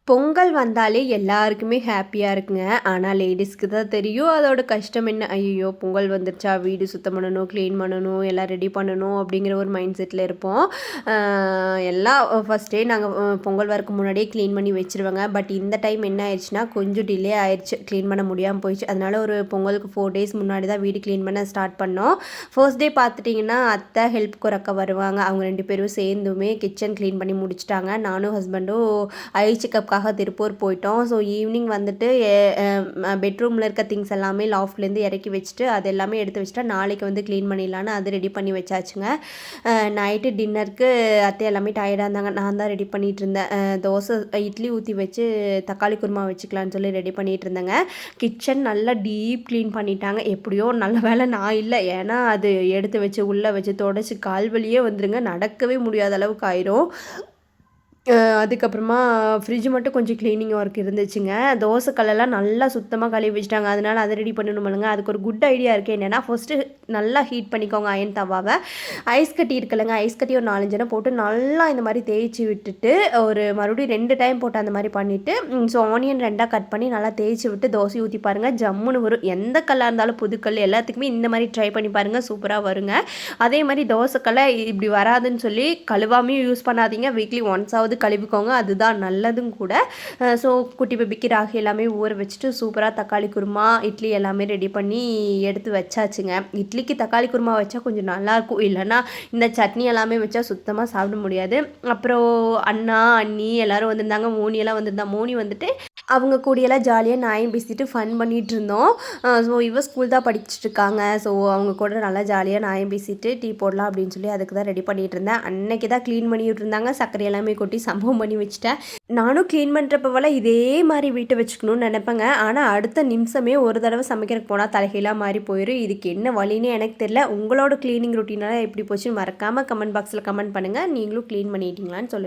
பொங்கல் வந்தாலே எல்லாருக்குமே ஹாப்பியா இருக்குங்க. ஆனா லேடீஸ்க்கு தான் தெரியும் அதோட கஷ்டம் என்ன. ஐயய்யோ! பொங்கல் வந்துருச்சா, வீடு சுத்தம் பண்ணணும், கிளீன் பண்ணணும், எல்லாம் ரெடி பண்ணணும் அப்படிங்கிற ஒரு மைண்ட் செட்ல இருப்போம். அ எல்லாம் ஃபர்ஸ்ட்டே நாங்க பொங்கல் வரக்கு முன்னாடியே கிளீன் பண்ணி வச்சுருவேங்க. பட் இந்த டைம் என்ன ஆயிடுச்சுன்னா, கொஞ்சம் டிலே ஆயிருச்சு. கிளீன் பண்ண முடியாம போயிடுச்சு. அதனால ஒரு பொங்கலுக்கு 4 டேஸ் முன்னாடி தான் வீடு கிளீன் பண்ண ஸ்டார்ட் பண்ணோம். ஃபர்ஸ்ட் டே பார்த்துட்டிங்கன்னா, அத்தை ஹெல்ப்க்கு ஒரு அக்கா வருவாங்க. அவங்க 2 பேரும் சேர்ந்துமே கிச்சன் கிளீன் பண்ணி முடிச்சுட்டாங்க. நானும் ஹஸ்பண்டும் ஐ செக்கப்க்காக திருப்பூர் போயிட்டோம். ஸோ ஈவினிங் வந்துட்டு பெட்ரூமில் இருக்க திங்ஸ் எல்லாமே லாஃப்ட்லேருந்து இறக்கி வச்சுட்டு அது எல்லாமே எடுத்து வச்சுட்டா நாளைக்கு வந்து க்ளீன் பண்ணிடலான்னு அது ரெடி பண்ணி வச்சாச்சுங்க. நைட்டு டின்னருக்கு அத்தை எல்லாமே டயர்டாக இருந்தாங்க. நான் தான் ரெடி பண்ணிகிட்டு இருந்தேன். தோசை இட்லி ஊற்றி வச்சு தக்காளி குருமா வச்சுக்கலான்னு சொல்லி ரெடி பண்ணிகிட்டு இருந்தேங்க. கிச்சன் நல்லா டீப் க்ளீன் பண்ணிட்டாங்க. எப்படியோ நல்ல வேலை நான் இல்லை. ஏன்னா அது எடுத்து வச்சு உள்ளே வச்சு தொடச்சி கால் வலியே வந்துருங்க. நடக்கவே முடியாத அளவுக்கு ஆயிரும். அதுக்கப்புறமா ஃப்ரிட்ஜ் மட்டும் கொஞ்சம் க்ளீனிங் ஒர்க் இருந்துச்சுங்க. தோசை கல்லெல்லாம் நல்லா சுத்தமாக கழுவி வச்சுட்டாங்க. அதனால அதை ரெடி பண்ணணுமில்லங்க. அதுக்கு ஒரு குட் ஐடியா இருக்குது. என்னென்னா ஃபஸ்ட்டு நல்லா ஹீட் பண்ணிக்கோங்க அயன் தவாவை. ஐஸ் கட்டி இருக்குல்லங்க, ஐஸ் கட்டி ஒரு 4 5 போட்டு நல்லா இந்த மாதிரி தேய்ச்சி விட்டுட்டு ஒரு மறுபடியும் 2 டைம் போட்டு அந்த மாதிரி பண்ணிவிட்டு ஸோ ஆனியன் 2ஆக கட் பண்ணி நல்லா தேய்ச்சி விட்டு தோசை ஊற்றி பாருங்கள். ஜம்முன்னு வரும். எந்த கல்லாக இருந்தாலும் புதுக்கல் எல்லாத்துக்குமே இந்த மாதிரி ட்ரை பண்ணி பாருங்கள். சூப்பராக வருங்க. அதே மாதிரி தோசைக்கல்லை இப்படி வராதுன்னு சொல்லி கழுவாமையும் யூஸ் பண்ணாதீங்க. வீக்லி ஒன்ஸாவது கழுவிக்கோங்க. அதுதான் நல்லதும் கூட. ஸோ குட்டி பேபிக்கு ராகி எல்லாமே ஊற வச்சுட்டு சூப்பராக தக்காளி குருமா இட்லி எல்லாமே ரெடி பண்ணி எடுத்து வச்சாச்சுங்க. இட்லிக்கு தக்காளி குருமா வச்சா கொஞ்சம் நல்லாயிருக்கும். இல்லைன்னா இந்த சட்னி எல்லாமே வச்சா சுத்தமாக சாப்பிட முடியாது. அப்புறம் அண்ணா அண்ணி எல்லோரும் வந்திருந்தாங்க. மோனியெல்லாம் வந்திருந்தா. மோனி வந்துட்டு அவங்க கூடியெல்லாம் ஜாலியாக நாயம் பேசிட்டு ஃபன் பண்ணிகிட்டு இருந்தோம். ஸோ ஸ்கூல் தான் படிச்சுட்டு இருக்காங்க. ஸோ அவங்க கூட நல்லா ஜாலியாக நாயம் பேசிட்டு டீ போடலாம் அப்படின்னு சொல்லி அதுக்கு தான் ரெடி பண்ணிகிட்டு இருந்தேன். அன்னைக்கு தான் க்ளீன் பண்ணிட்டு இருந்தாங்க. சர்க்கரை எல்லாமே கொட்டி சம்பவம் பண்ணி வச்சுட்டேன். நானும் க்ளீன் பண்ணுறப்பவெல்லாம் இதே மாதிரி வீட்டை வச்சுக்கணும்னு நினைப்பேங்க. ஆனால் அடுத்த நிமிஷமே ஒரு தடவை சமைக்கிறதுக்கு போனால் தலைகீழாக மாறி போயிடும். இதுக்கு என்ன வழின்னு எனக்கு தெரியல. உங்களோட க்ளீனிங் ரொட்டீனெல்லாம் எப்படி போச்சுன்னு மறக்காமல் கமெண்ட் பாக்ஸில் கமெண்ட் பண்ணுங்கள். நீங்களும் க்ளீன் பண்ணிட்டீங்களான்னு சொல்லுங்கள்.